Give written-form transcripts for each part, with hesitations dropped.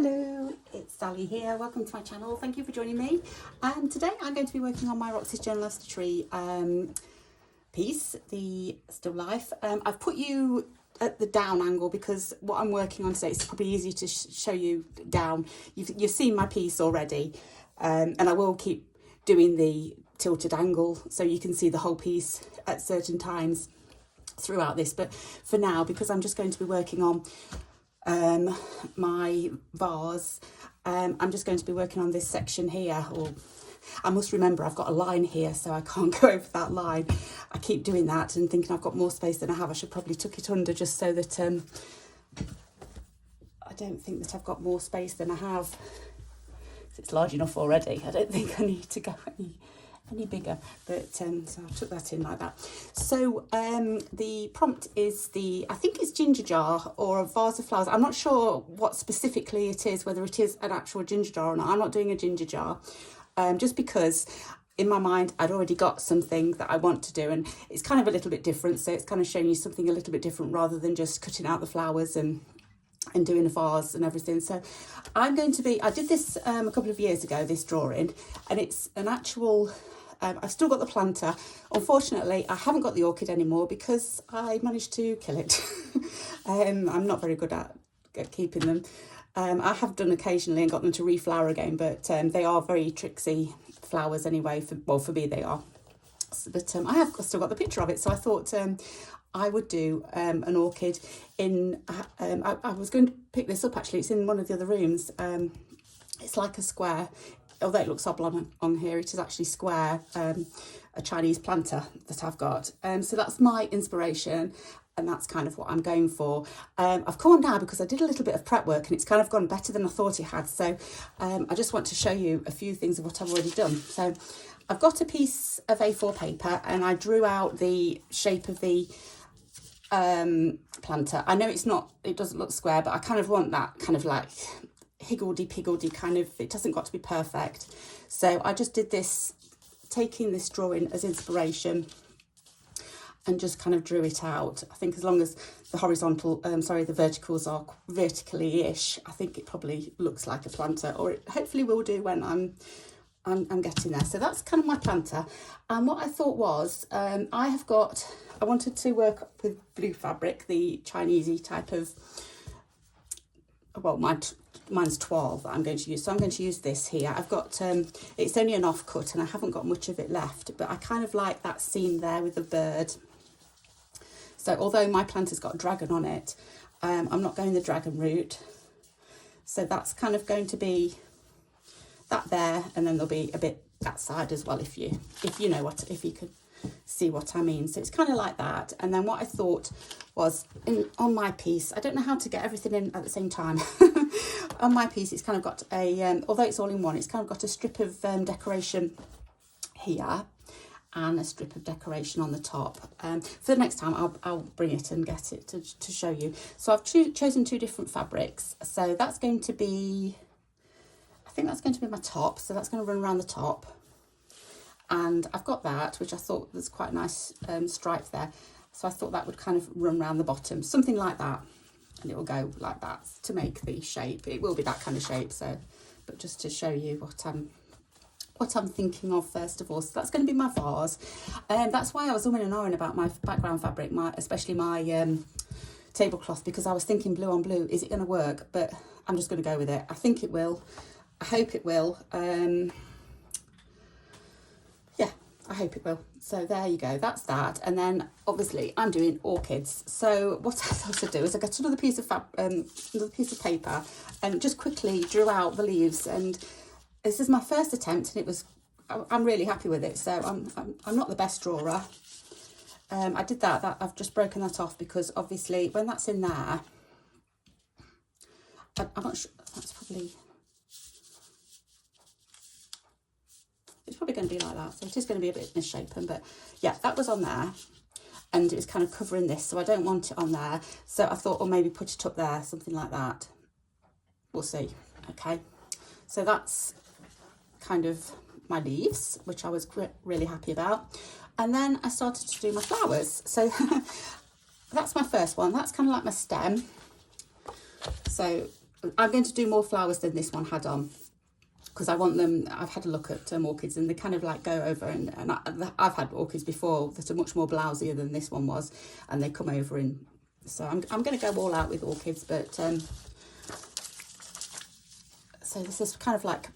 Hello, it's Sally here. Welcome to my channel. Thank you for joining me. Today I'm going to be working on my Roxy's Journal of Tree piece, the still life. I've put you at the down angle because what I'm working on today is probably easy to show you down. You've seen my piece already, and I will keep doing the tilted angle so you can see the whole piece at certain times throughout this. But for now, because I'm just going to be working on my vase, I'm just going to be working on this section here. Or I must remember I've got a line here, so I can't go over that line. I keep doing that and thinking I've got more space than I have. I should probably tuck it under just so that I don't think that I've got more space than I have. It's large enough already. I don't think I need to go any bigger, but so I took that in like that. So the prompt is I think it's ginger jar or a vase of flowers. I'm not sure what specifically it is, whether it is an actual ginger jar or not. I'm not doing a ginger jar, just because in my mind I'd already got something that I want to do, and it's kind of a little bit different. So it's kind of showing you something a little bit different rather than just cutting out the flowers and doing a vase and everything. So I'm going to be, I did this a couple of years ago, this drawing, and it's an actual, I've still got the planter. Unfortunately, I haven't got the orchid anymore because I managed to kill it. I'm not very good at keeping them. I have done occasionally and got them to reflower again, but they are very tricksy flowers anyway. For me they are. But I have still got the picture of it, so I thought I would do an orchid in, I was going to pick this up actually, it's in one of the other rooms. It's like a square, although it looks oblong on here, it is actually square, a Chinese planter that I've got. So that's my inspiration, and that's kind of what I'm going for. I've come on now because I did a little bit of prep work and it's kind of gone better than I thought it had. So I just want to show you a few things of what I've already done. So I've got a piece of A4 paper and I drew out the shape of the planter. I know it doesn't look square, but I kind of want that kind of like higgledy-piggledy kind of, it doesn't got to be perfect. So I just did this, taking this drawing as inspiration and just kind of drew it out. I think as long as the the verticals are vertically-ish, I think it probably looks like a planter, or it hopefully will do when I'm getting there. So that's kind of my planter. And what I thought was, I wanted to work with blue fabric, the Chinesey type of, well, mine's 12 that I'm going to use. So I'm going to use this here. I've got, it's only an offcut and I haven't got much of it left, but I kind of like that scene there with the bird. So although my planter's got a dragon on it, I'm not going the dragon route. So that's kind of going to be that there, and then there'll be a bit that side as well, if you could see what I mean. So it's kind of like that. And then what I thought was, on my piece, I don't know how to get everything in at the same time. On my piece, it's kind of got a, although it's all in one, it's kind of got a strip of decoration here and a strip of decoration on the top. For the next time, I'll bring it and get it to show you. So I've chosen two different fabrics. So that's going to be, I think that's going to be my top. So that's going to run around the top. And I've got that, which I thought was quite a nice stripe there. So I thought that would kind of run around the bottom, something like that. And it will go like that to make the shape. It will be that kind of shape. So, but just to show you what I'm thinking of first of all. So that's going to be my vase. That's why I was umming and ahhing about my background fabric, especially my tablecloth, because I was thinking blue on blue, is it going to work? But I'm just going to go with it. I think it will. I hope it will. Yeah, I hope it will. So there you go, that's that. And then obviously I'm doing orchids. So what I thought I'd do is I got another piece of paper and just quickly drew out the leaves. And this is my first attempt, and I'm really happy with it. So I'm not the best drawer. I did that I've just broken that off because obviously when that's in there, I'm not sure, that's probably, it's probably going to be like that. So it is going to be a bit misshapen, but yeah, that was on there and it was kind of covering this. So I don't want it on there. So I thought, or maybe put it up there, something like that. We'll see. Okay. So that's kind of my leaves, which I was really happy about. And then I started to do my flowers. So that's my first one. That's kind of like my stem. So I'm going to do more flowers than this one had on, because I want them. I've had a look at orchids, and they kind of like go over, and I've had orchids before that are much more blousier than this one was, and they come over in. So I'm going to go all out with orchids, but so this is kind of like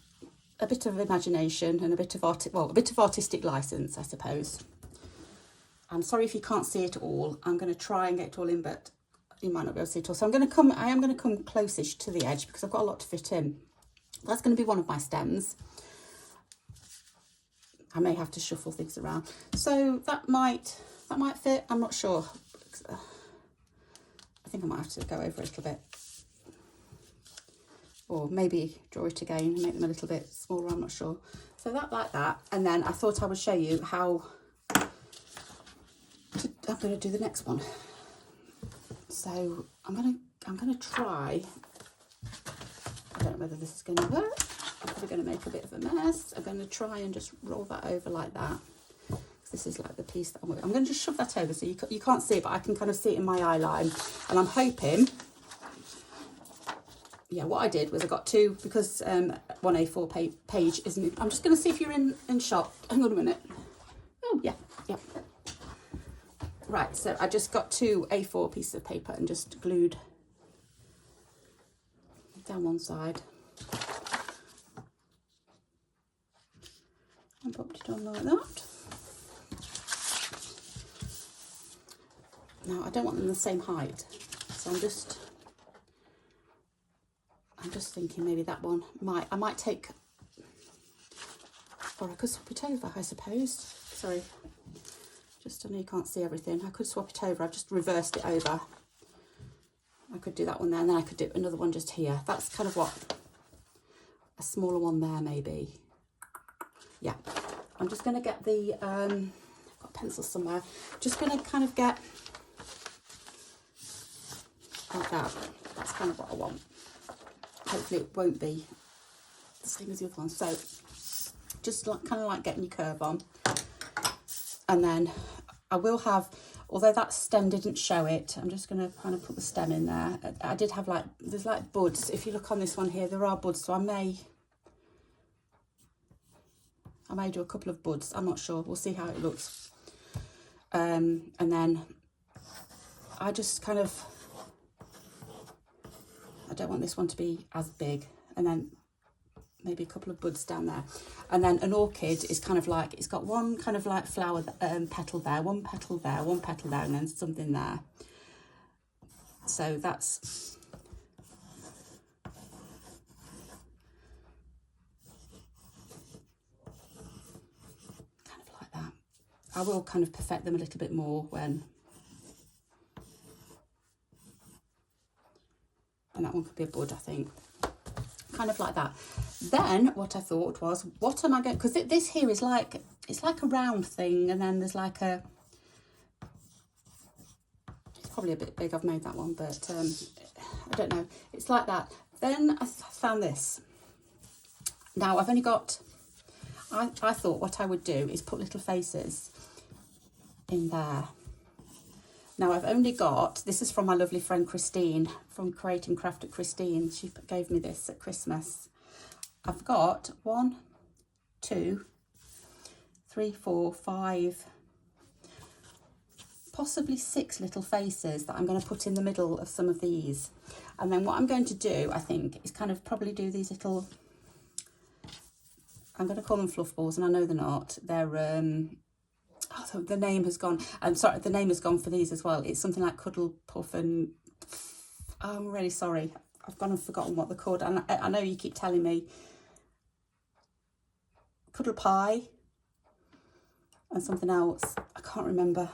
a bit of imagination and a bit of artistic license, I suppose. I'm sorry if you can't see it all. I'm going to try and get it all in, but you might not be able to see it all. So I am going to come close-ish to the edge because I've got a lot to fit in. That's going to be one of my stems. I may have to shuffle things around. So that might fit. I'm not sure. I think I might have to go over a little bit. Or maybe draw it again and make them a little bit smaller, I'm not sure. So that like that. And then I thought I would show you how I'm going to do the next one. So I'm going to try. I don't know whether this is going to work. I'm probably going to make a bit of a mess. I'm going to try and just roll that over like that. This is like the piece that I'm going to just shove that over so you can't see it, but I can kind of see it in my eye line. And I'm hoping, yeah, what I did was I got two, because one A4 page isn't. I'm just going to see if you're in shot. Hang on a minute. Oh, yeah. Right, so I just got two A4 pieces of paper and just glued down one side and popped it on like that. Now I don't want them the same height, so I'm just thinking maybe that one I might take, or I could swap it over, I suppose. Sorry, I know you can't see everything. I could swap it over. I've just reversed it over. I could do that one there, and then I could do another one just here. That's kind of what, a smaller one there maybe. Yeah, I'm just going to get the, I've got a pencil somewhere. Just going to kind of get like that. That's kind of what I want. Hopefully it won't be the same as the other one. So just like, kind of like getting your curve on. And then I will have, although that stem didn't show it, I'm just going to kind of put the stem in there. I did have like, there's like buds. If you look on this one here, there are buds. So I may do a couple of buds. I'm not sure. We'll see how it looks. And then I just kind of, I don't want this one to be as big. And then maybe a couple of buds down there. And then an orchid is kind of like, it's got one kind of like flower petal there, one petal there, one petal there, and then something there. So that's kind of like that. I will kind of perfect them a little bit more when, and that one could be a bud, I think. Kind of like that. Then what I thought was, what am I going, because this here is like, it's like a round thing, and then there's like a, it's probably a bit big, I've made that one, but I don't know, it's like that. Then I found this. Now I've only got, I thought what I would do is put little faces in there. Now I've only got, this is from my lovely friend Christine, from Create and Craft at Christine. She gave me this at Christmas. I've got 1, 2, 3, 4, 5, possibly 6 little faces that I'm going to put in the middle of some of these. And then what I'm going to do, I think, is kind of probably do these little, I'm going to call them fluff balls, and I know they're not. They're, oh, the name has gone. I'm sorry, the name has gone for these as well. It's something like Cuddle Puff and, oh, I'm really sorry. I've gone and forgotten what they're called. And I know you keep telling me. Cuddle Pie and something else. I can't remember.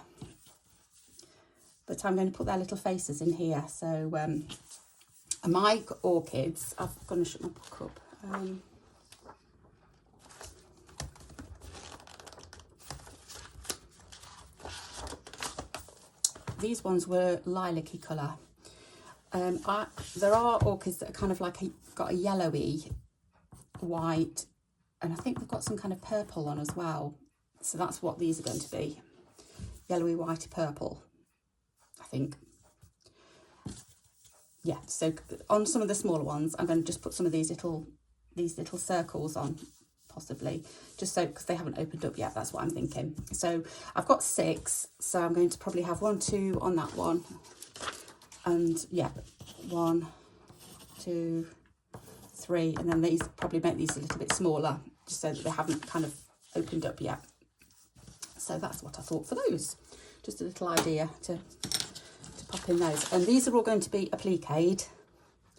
But I'm going to put their little faces in here. So my orchids, I'm going to shut my book up. These ones were lilac-y colour. There are orchids that are kind of like got a yellowy white, and I think they've got some kind of purple on as well. So that's what these are going to be. Yellowy, whitey, purple, I think. yeah, so on some of the smaller ones, I'm going to just put some of these little circles on, possibly, just so, because they haven't opened up yet. That's what I'm thinking. So I've got 6, so I'm going to probably have 1, 2 on that one, and yeah, 1, 2, 3, and then these, probably make these a little bit smaller, just so that they haven't kind of opened up yet. So that's what I thought for those. Just a little idea to pop in those. And these are all going to be appliqued.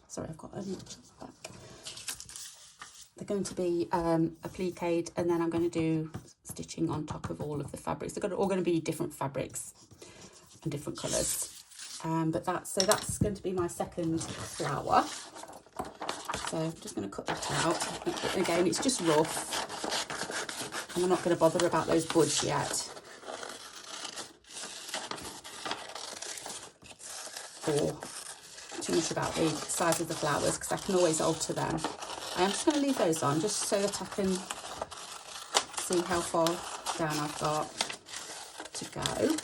Sorry, I've got only back. They're going to be appliqued, and then I'm going to do stitching on top of all of the fabrics. They're all going to be different fabrics and different colours. But that's going to be my second flower. So I'm just going to cut that out. Again, it's just rough, and I'm not going to bother about those buds yet, or too much about the size of the flowers, because I can always alter them. I am just going to leave those on just so that I can see how far down I've got to go.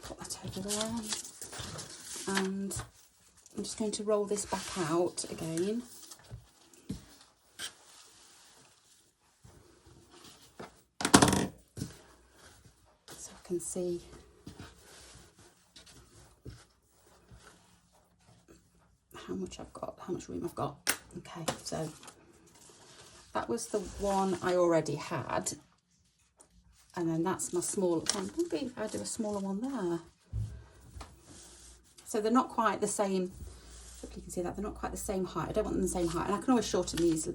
Put that over there, and I'm just going to roll this back out again. So I can see how much I've got, how much room I've got. Okay, so that was the one I already had. And then that's my smaller one. Maybe I'll do a smaller one there. So they're not quite the same. Hopefully you can see that they're not quite the same height. I don't want them the same height, and I can always shorten these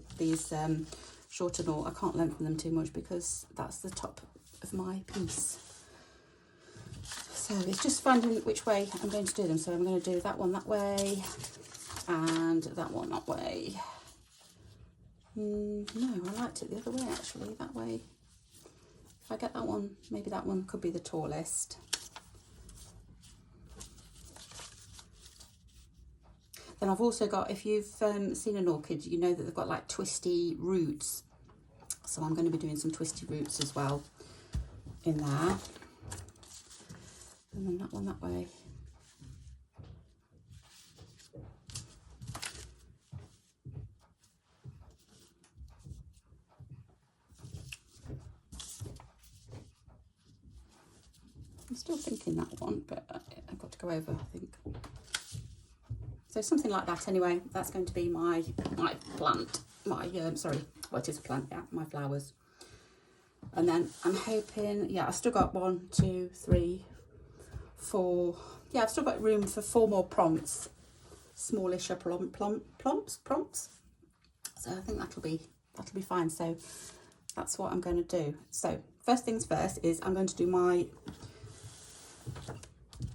shorten, or I can't lengthen them too much because that's the top of my piece. So it's just finding which way I'm going to do them. So I'm going to do that one that way, and that one that way. No, I liked it the other way actually. That way. If I get that one, maybe that one could be the tallest. Then I've also got, if you've seen an orchid, you know that they've got like twisty roots. So I'm going to be doing some twisty roots as well in there. And then that one that way. I'm still thinking that one, but I've got to go over, I think. So something like that anyway. That's going to be my plant. Sorry, well, it is a plant, yeah, my flowers. And then I'm hoping, yeah, I've still got 1, 2, 3, 4. Yeah, I've still got room for 4 more prompts. Smallish prompts. So I think that'll be fine. So that's what I'm going to do. So first things first is I'm going to do my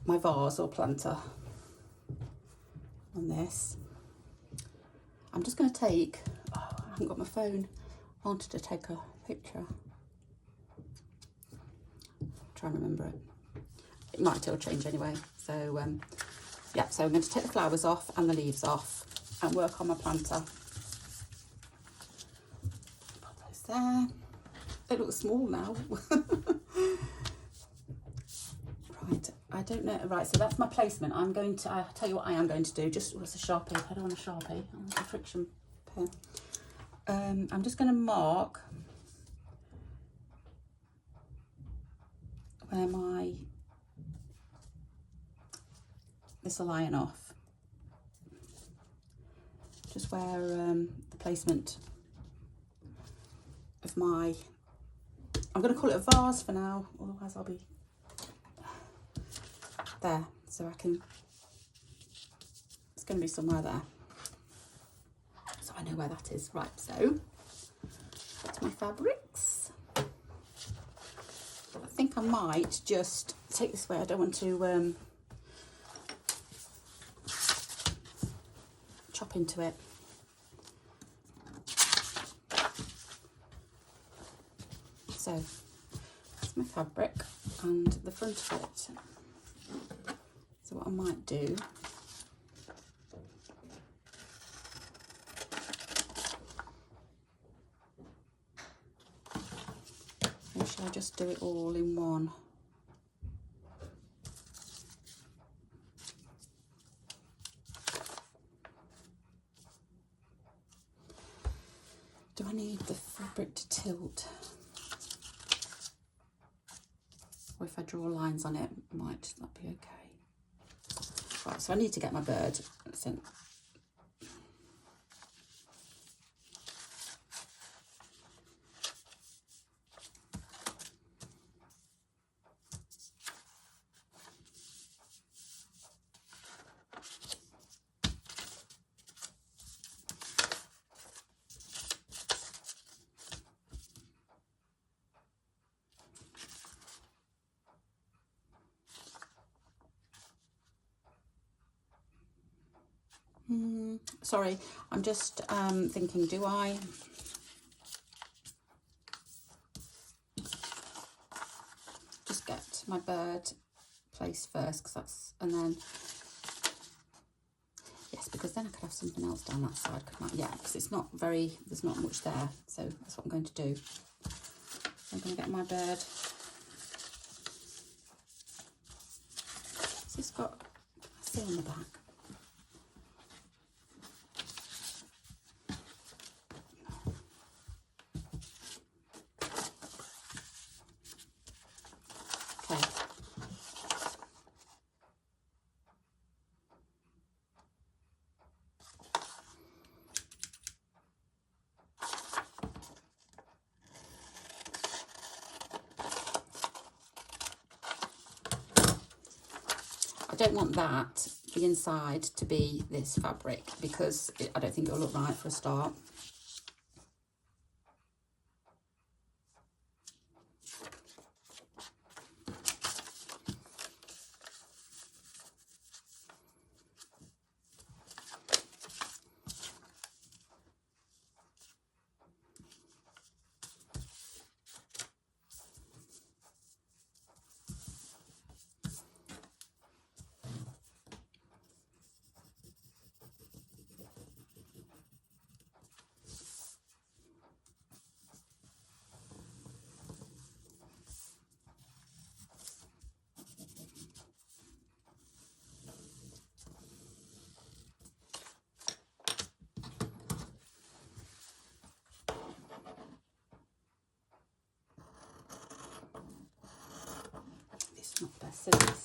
vase or planter on this. I'm just going to take, I haven't got my phone, I wanted to take a picture. Try and remember it. It might still change anyway. So yeah, so I'm going to take the flowers off and the leaves off and work on my planter. Put those there. They look small now. Right, I don't know. Right, so that's my placement. I'm going to, I'll tell you what I am going to do. Just, what's a Sharpie? I don't want a Sharpie. I want a friction pen. I'm just going to mark where this will line off. Just where the placement of my, I'm going to call it a vase for now, otherwise I'll be there, so I can, it's going to be somewhere there, so I know where that is. Right, so that's my fabrics. I think I might just take this way. I don't want to chop into it. So that's my fabric and the front of it. So what I might do should I just do it all in one? Do I need the fabric to tilt? Or if I draw lines on it, might that be okay? Right, so I need to get my bird. So, sorry, I'm just thinking, do I just get my bird placed first, because that's, and then, yes, because then I could have something else down that side, couldn't I? Yeah, because it's not very, there's not much there, so that's what I'm going to do. I'm going to get my bird. Has this got, I see on the back. I don't want that, the inside, to be this fabric, because I don't think it'll look right for a start. It's not the best scissors.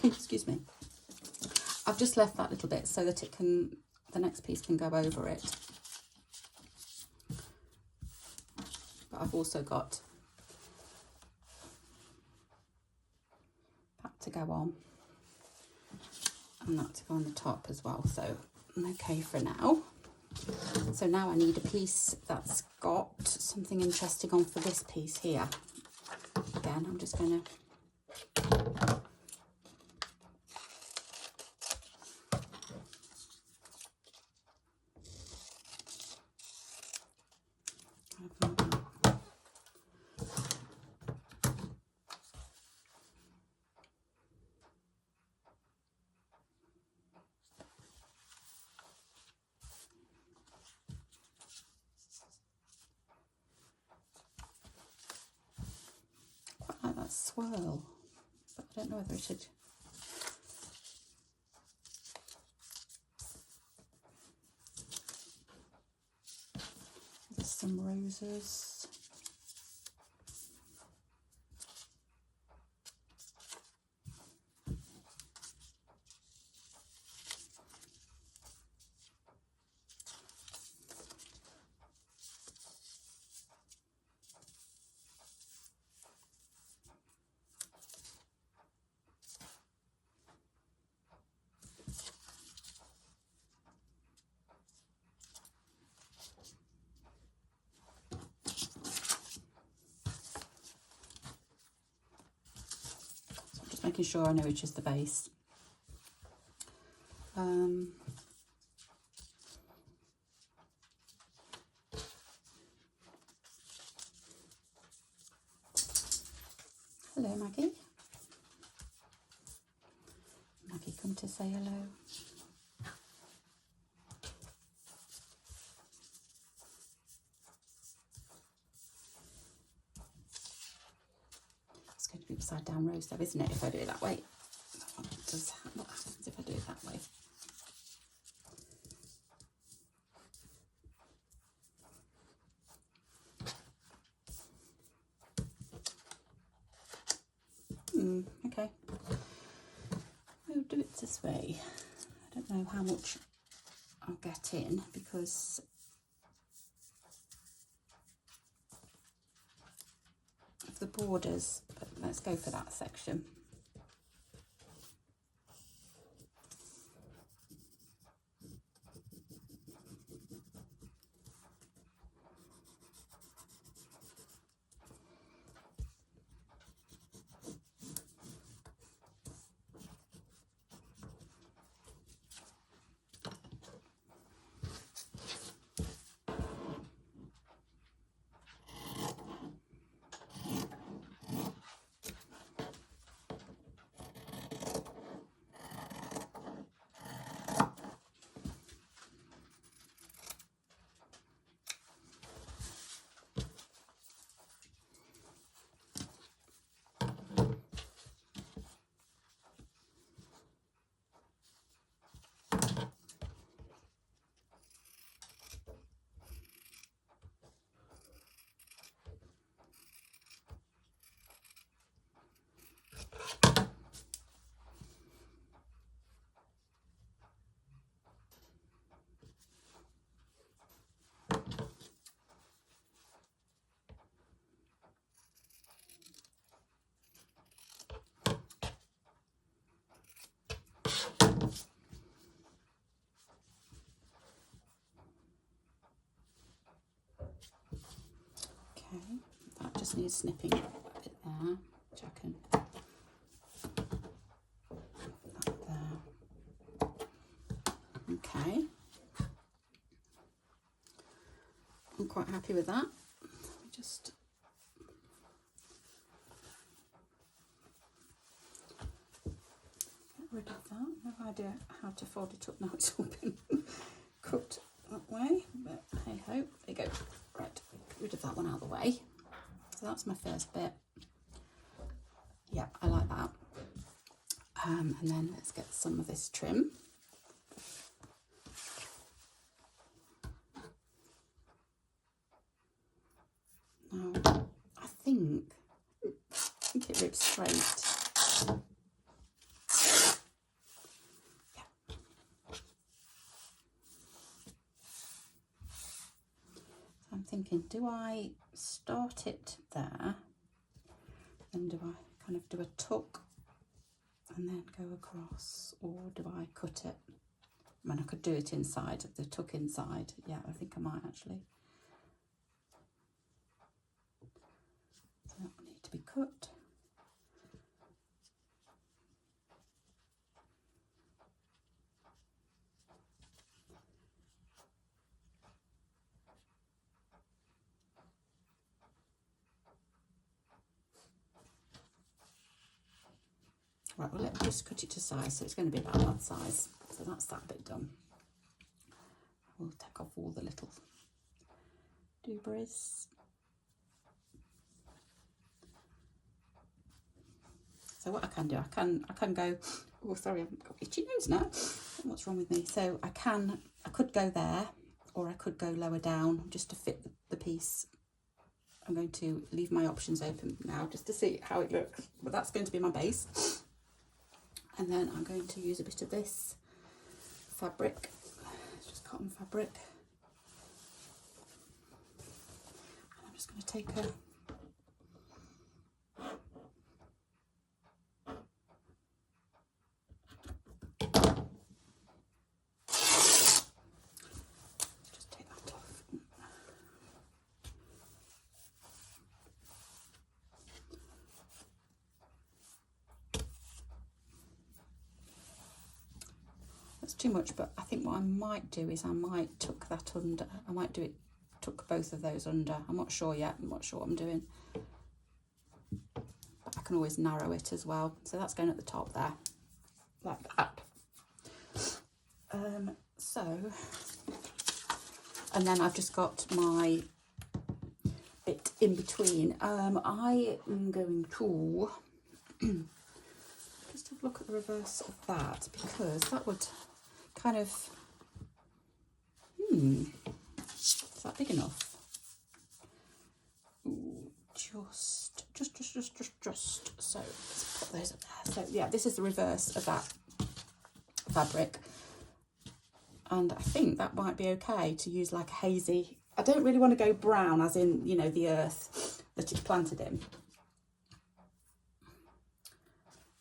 Excuse me. I've just left that little bit so that it can, the next piece can go over it. But I've also got that to go on and that to go on the top as well. So I'm okay for now. So now I need a piece that's got something interesting on for this piece here. Again, I'm just going to quite like that swirl, but I don't know whether it should. There's some roses. making sure I know which is the base. Hello, Maggie. Maggie, come to say hello. It's going to be upside down rose though, isn't it, if I do it that way? What happens if I do it that way? Okay. We'll do it this way. I don't know how much I'll get in because of the borders, but let's go for that section. Okay, that just needs snipping a bit there, which I can put that there. Okay, I'm quite happy with that. Just get rid of that. No idea how to fold it up now. It's all been cooked that way, but hey ho, there you go. Right, get rid of that one out of the way. So that's my first bit. Yeah, I like that. And then let's get some of this trim. Now, I think it rips straight. Yeah. So I'm thinking, do I start it there? Then do I kind of do a tuck and then go across, or do I cut it? I mean, I could do it inside, the tuck inside. Yeah, I think I might actually. So that will need to be cut. Right, well, let's just cut it to size, so it's going to be about that size. So that's that bit done. We'll take off all the little debris. So what I can do, I can go, oh sorry, I've got itchy nose now. What's wrong with me? So I could go there, or I could go lower down just to fit the piece. I'm going to leave my options open now just to see how it looks. But that's going to be my base. And then I'm going to use a bit of this fabric. It's just cotton fabric. And I'm just going to take a That's too much, but I think what I might do is I might tuck that under. I might do it, tuck both of those under. I'm not sure yet. I'm not sure what I'm doing. But I can always narrow it as well. So that's going at the top there, like that. And then I've just got my bit in between. I am going to just have a look at the reverse of that, because that would kind of, is that big enough? Ooh, just. So let's put those up there. So yeah, this is the reverse of that fabric. And I think that might be okay to use like a hazy. I don't really want to go brown, as in, you know, the earth that it's planted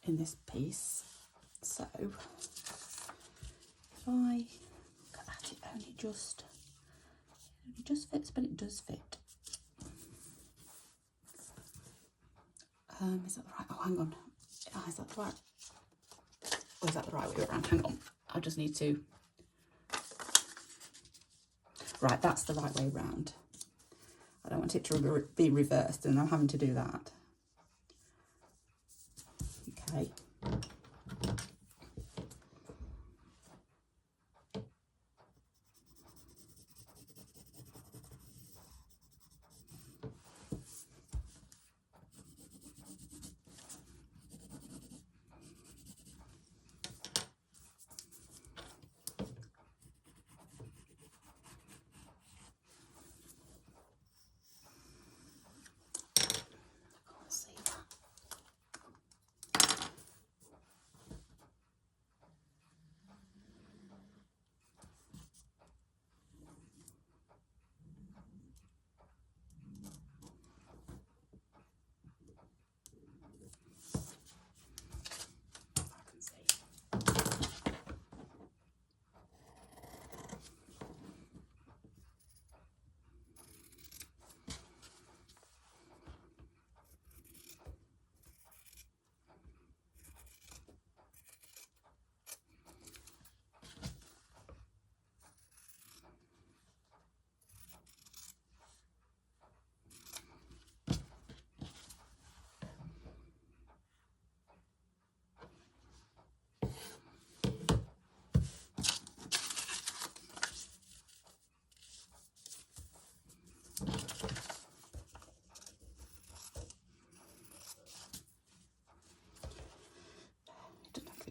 in this piece. So if I look at that, it only just fits, but it does fit. Is that the right? Oh, hang on. Is that the right? Or is that the right way around? Hang on. I just need to. Right, that's the right way round. I don't want it to be reversed, and I'm having to do that. Okay.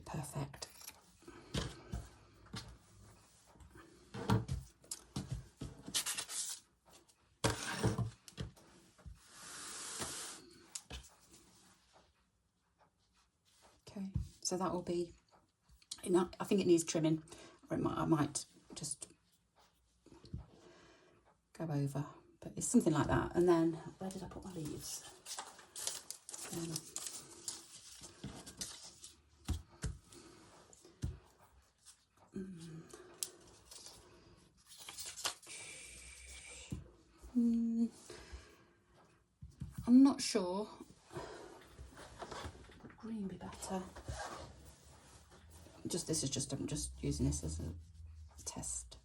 Perfect. Okay, so that will be enough. I think it needs trimming, or I might just go over, but it's something like that. And then where did I put my leaves? I'm not sure. Would green be better? I'm just using this as a test.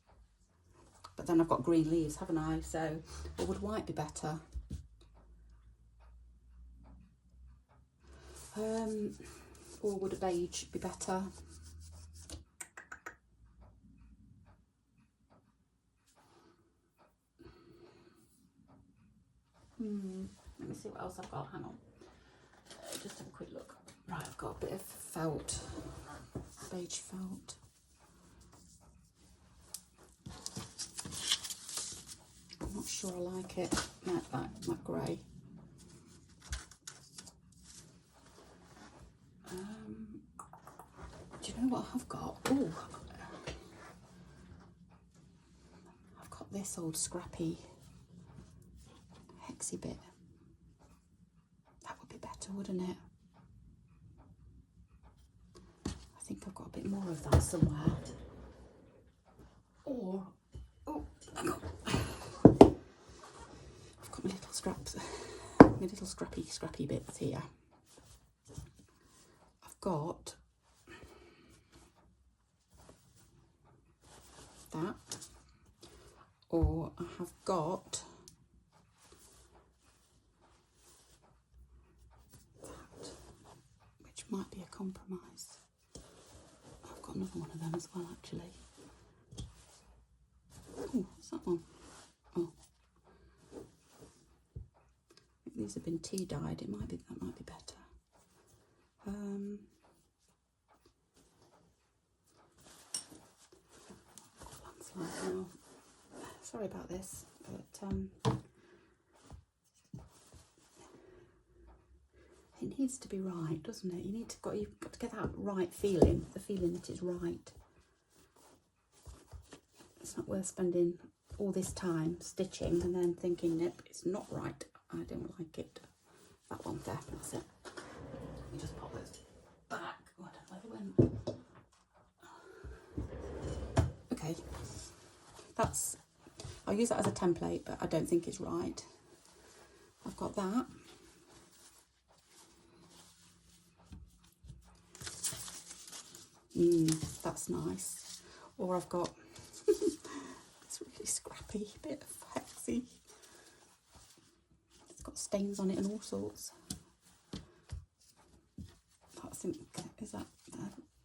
But then I've got green leaves, haven't I? So, or would white be better? Or would a beige be better? Let me see what else I've got. Hang on. Just have a quick look. Right, I've got a bit of felt, beige felt. I'm not sure I like it like that, like grey. Do you know what I've got? Oh, I've got this old scrappy hexy bit. That would be better, wouldn't it? I think I've got a bit more of that somewhere. Or, oh, hang on. I've got my little scraps, my little scrappy bits here. I've got that, or I have got that, which might be a compromise. I've got another one of them as well, actually. Oh, what's that one? Oh, I think these have been tea dyed. That might be better. Landslide now. Sorry about this, but it needs to be right, doesn't it? You've got to get that right feeling, the feeling that it's right. It's not worth spending all this time stitching and then thinking, nope, it's not right. I don't like it. That one there, that's it. Let me just pop those back. Oh, I don't know where they went. Okay, I'll use that as a template, but I don't think it's right. I've got that. That's nice. Or I've got this really scrappy bit of hexy. It's got stains on it and all sorts.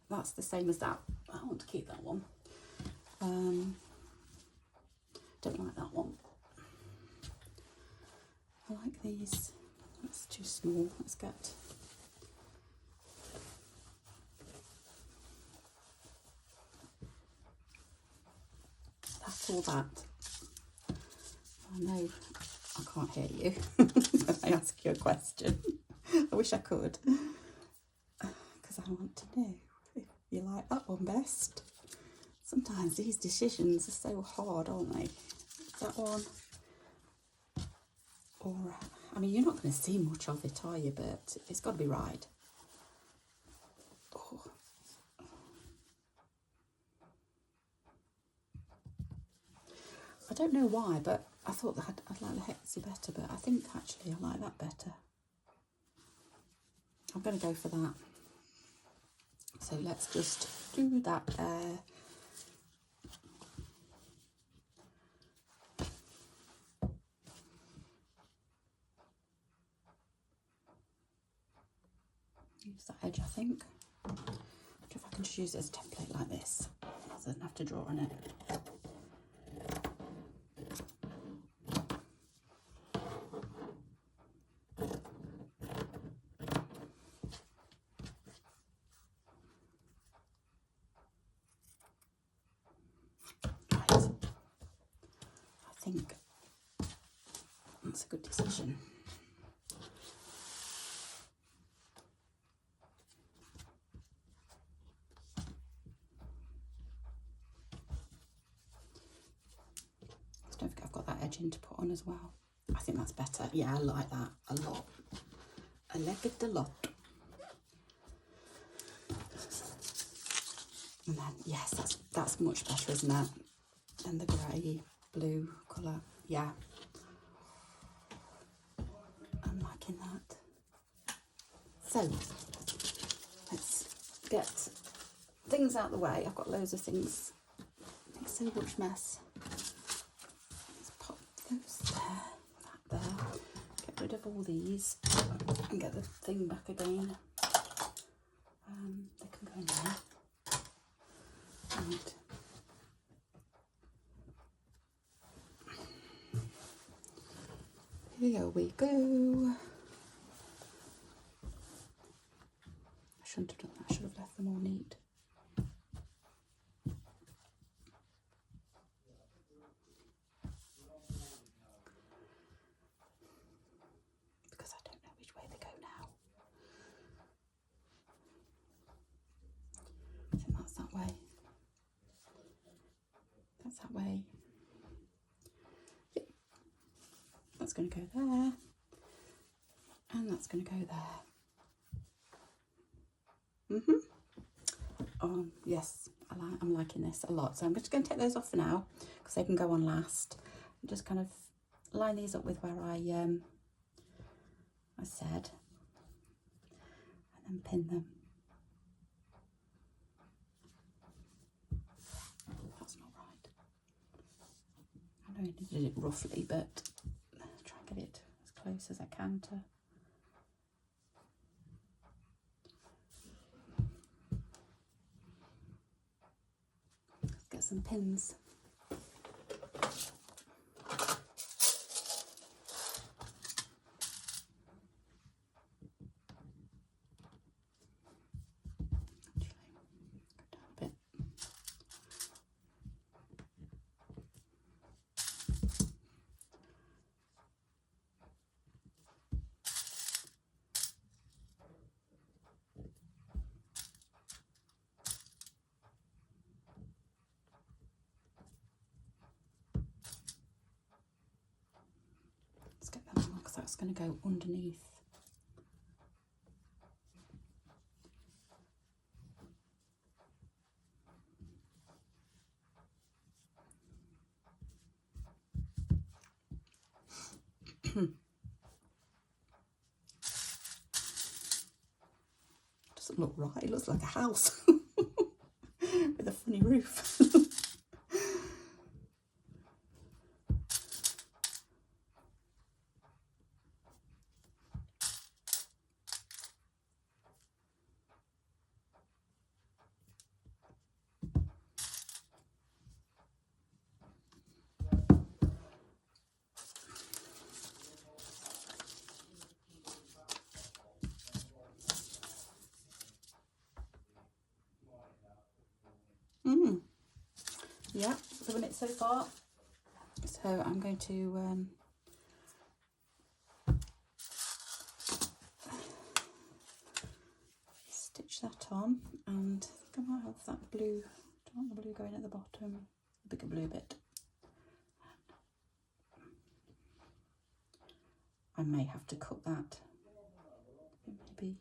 That's the same as that. I want to keep that one. Don't like that one. I like these. That's too small. Let's get that's all that. I know I can't hear you when I ask you a question. I wish I could, because I want to know if you like that one best. Sometimes these decisions are so hard, aren't they? That one, or I mean, you're not going to see much of it, are you? But it's got to be right. Oh. I don't know why, but I thought that I'd like the hexy better, but I think actually I like that better. I'm going to go for that. So let's just do that there. Use that edge, I think. I wonder if I can just use it as a template like this, so I don't have to draw on it. Right. I think that's a good decision. Don't forget I've got that edge in to put on as well. I think that's better. Yeah, I like that a lot. I like it a lot. And then, yes, that's much better, isn't it? Than the grey, blue colour. Yeah. I'm liking that. So, let's get things out of the way. I've got loads of things. Makes so much mess. Those there, that there. Get rid of all these and get the thing back again. They can go in there. Right. Here we go. I shouldn't have done that. I should have left them all neat. That way. Yep. That's going to go there, and that's going to go there. Yes, I'm liking this a lot. So I'm just going to take those off for now because they can go on last. And just kind of line these up with where I said, and then pin them. That's not right. I know I did it roughly, but I'll try and get it as close as I can to. Let's get some pins. Let's get that on because that's going to go underneath. Doesn't look right. It looks like a house with a funny roof. Yeah, loving it so far. So I'm going to stitch that on, and I think I might have that blue. Don't want the blue going at the bottom. The bigger blue bit. I may have to cut that. Maybe.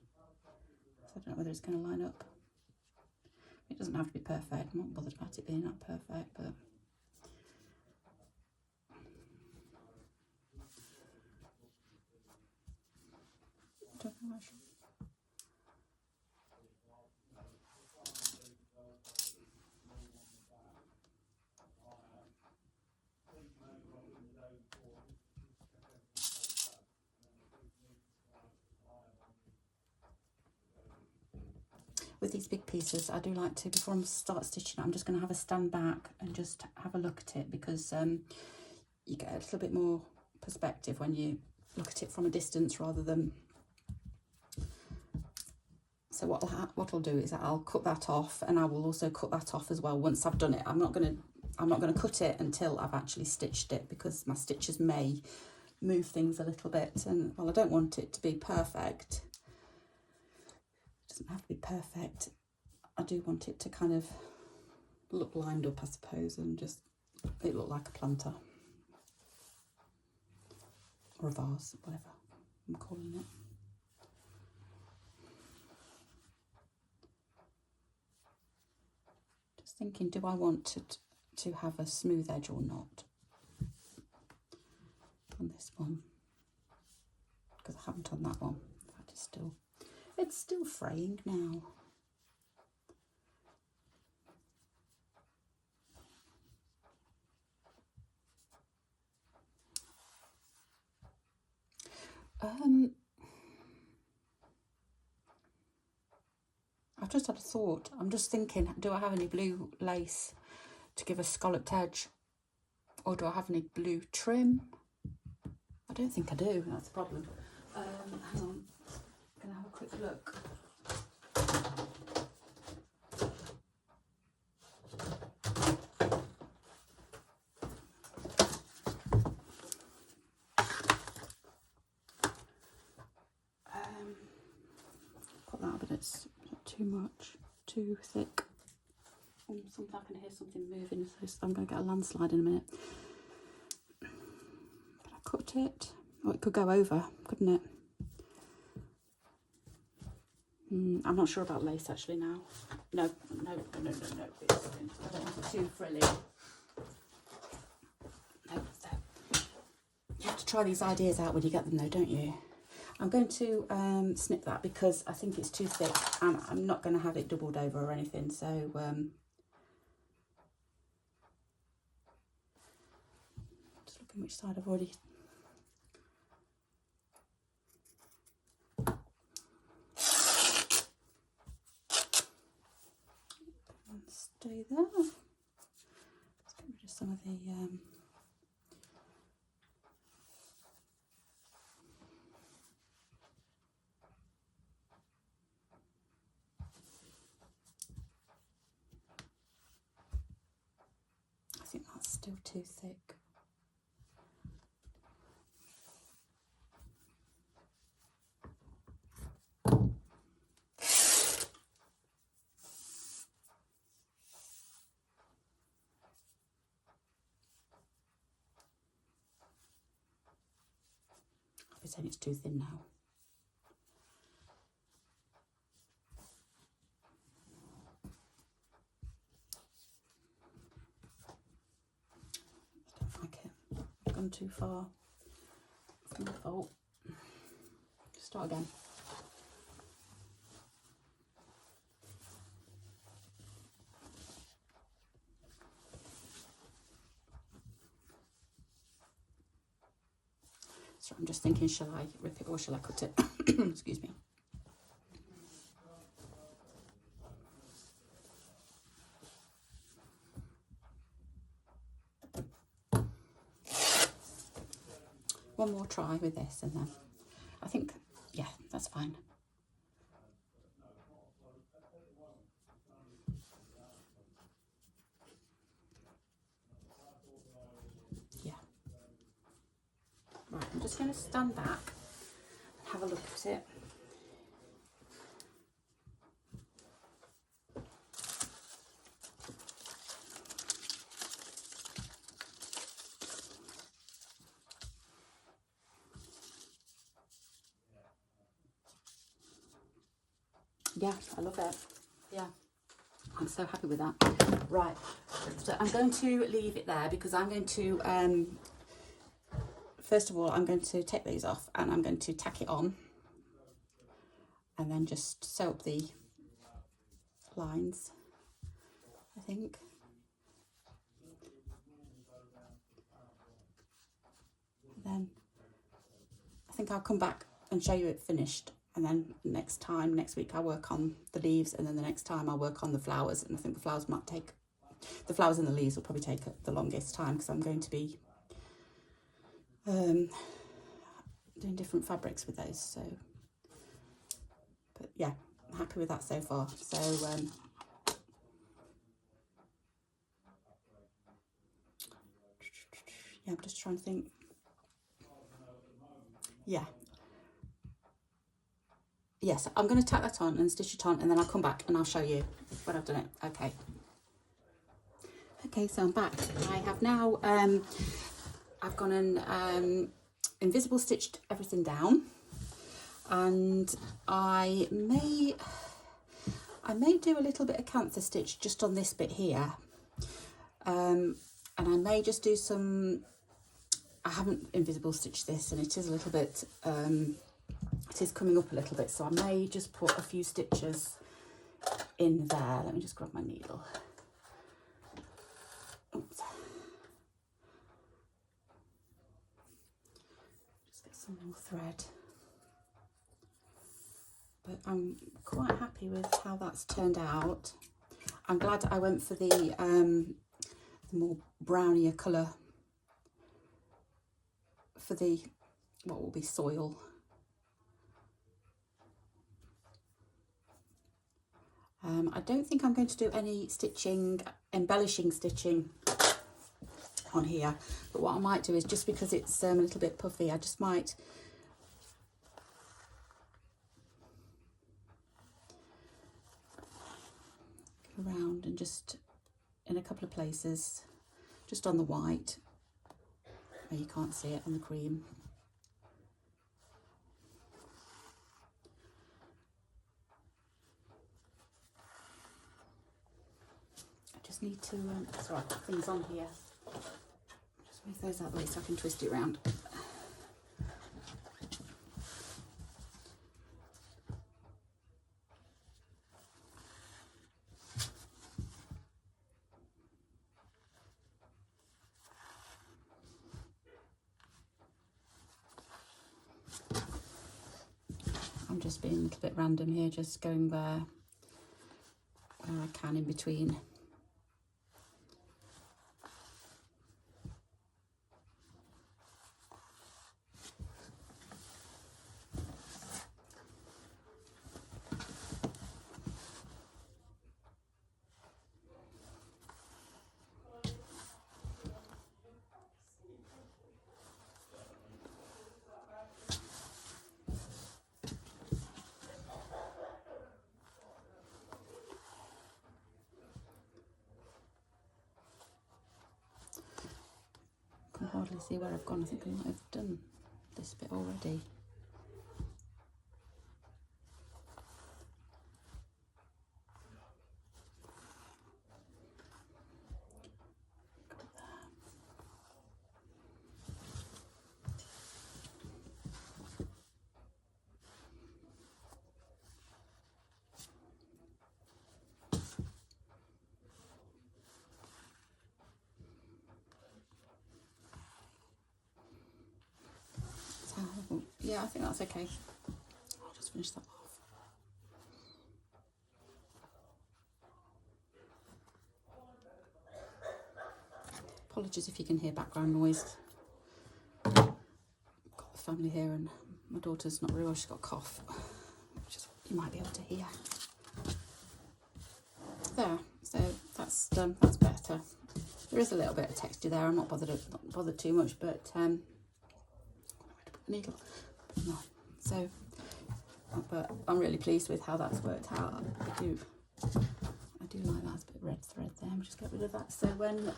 I don't know whether it's going to line up. It doesn't have to be perfect. I'm not bothered about it being that perfect, but I don't know actually. With these big pieces, I do like to, before I start stitching it, I'm just going to have a stand back and just have a look at it, because you get a little bit more perspective when you look at it from a distance rather than. So what I'll do is I'll cut that off, and I will also cut that off as well once I've done it. I'm not going to cut it until I've actually stitched it, because my stitches may move things a little bit, and well, I don't want it to be perfect. Doesn't have to be perfect. I do want it to kind of look lined up, I suppose, and just it look like a planter or a vase, whatever I'm calling it. Just thinking, do I want to have a smooth edge or not on this one? Because I haven't on that one. In fact, it's still fraying now. I've just had a thought. I'm just thinking, do I have any blue lace to give a scalloped edge? Or do I have any blue trim? I don't think I do. That's the problem. Hang on. I'm going to have a quick look. Got that, but it's not too much, too thick. Oh, I can hear something moving, so I'm going to get a landslide in a minute. But I cut it. Oh, it could go over, couldn't it? I'm not sure about lace actually now. No. I don't want it too frilly. No, so you have to try these ideas out when you get them though, don't you? I'm going to snip that because I think it's too thick, and I'm not going to have it doubled over or anything, so Looking which side I've already. And stay there. Let's get rid of some of the I think that's still too thick. I'm saying it's too thin now. I don't like it. I've gone too far. It's my fault. Start again. So I'm just thinking, shall I rip it or shall I cut it? Excuse me. One more try with this and then I think, yeah, that's fine. Yeah. Right, I'm just going to stand back and have a look at it. Yeah, I love it. Yeah, I'm so happy with that. Right, so I'm going to leave it there because I'm going to, first of all, I'm going to take these off and I'm going to tack it on and then just sew up the lines, I think. Then I think I'll come back and show you it finished. And then next week, I'll work on the leaves, and then the next time I'll work on the flowers. And I think the flowers might take, the flowers and the leaves will probably take the longest time because I'm going to be doing different fabrics with those. So, but yeah, I'm happy with that so far. So, yeah, I'm just trying to think. Yeah. Yes, I'm going to tack that on and stitch it on, and then I'll come back and I'll show you when I've done it. Okay. Okay, so I'm back. I have now, I've gone and invisible stitched everything down, and I may do a little bit of cancer stitch just on this bit here, and I may just do some, I haven't invisible stitched this and it is a little bit, it is coming up a little bit, so I may just put a few stitches in there. Let me just grab my needle. Oops. Just get some more thread. But I'm quite happy with how that's turned out. I'm glad I went for the more brownier colour for the, what will be soil. I don't think I'm going to do any stitching, embellishing stitching on here, but what I might do is, just because it's a little bit puffy, I just might go around and just in a couple of places, just on the white where you can't see it, on the cream. Just need to, sorry, I've got things on here. Just move those out of the way so I can twist it around. just being a little bit random here, just going where I can in between. I can hardly see where I've gone. I think I might have done this bit already. Yeah, I think that's okay. I'll just finish that off. Apologies if you can hear background noise. I've got the family here and my daughter's not very well, she's got a cough, which is what you might be able to hear. There, so that's done, that's better. There is a little bit of texture there, I'm not bothered too much, but needle. No. So, but I'm really pleased with how that's worked out. I do like that. It's a bit red thread there. We'll just get rid of that. So when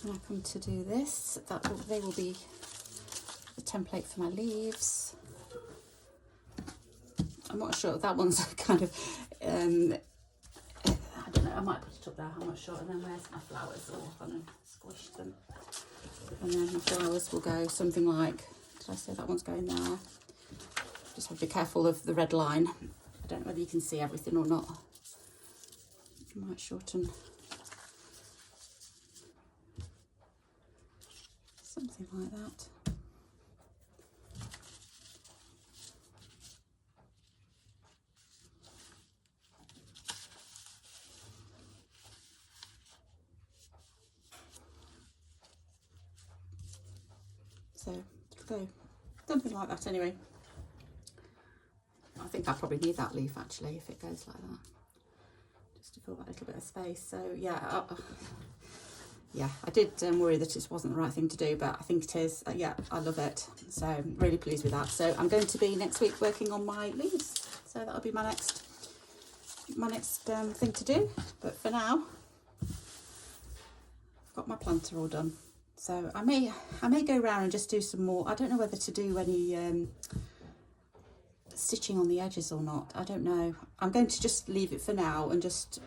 I come to do this, they will be the template for my leaves. I'm not sure. That one's kind of I don't know, I might put it up there, I'm not sure. And then where's my flowers? Oh, I'm going to squish them. And then the flowers will go something like, did I say that one's going there? Just have to be careful of the red line. I don't know whether you can see everything or not. I might shorten. Something like that. So go something like that anyway. I think I probably need that leaf actually if it goes like that, just to fill that little bit of space. So yeah, yeah, I did worry that it wasn't the right thing to do, but I think it is. Yeah, I love it. So I'm really pleased with that. So I'm going to be next week working on my leaves. So that'll be my next thing to do. But for now, I've got my planter all done. So I may go around and just do some more. I don't know whether to do any stitching on the edges or not. I don't know. I'm going to just leave it for now and just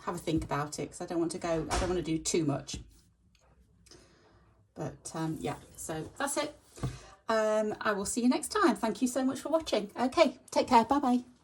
have a think about it because I don't want to do too much. But yeah, so that's it. I will see you next time. Thank you so much for watching. Okay, take care. Bye bye.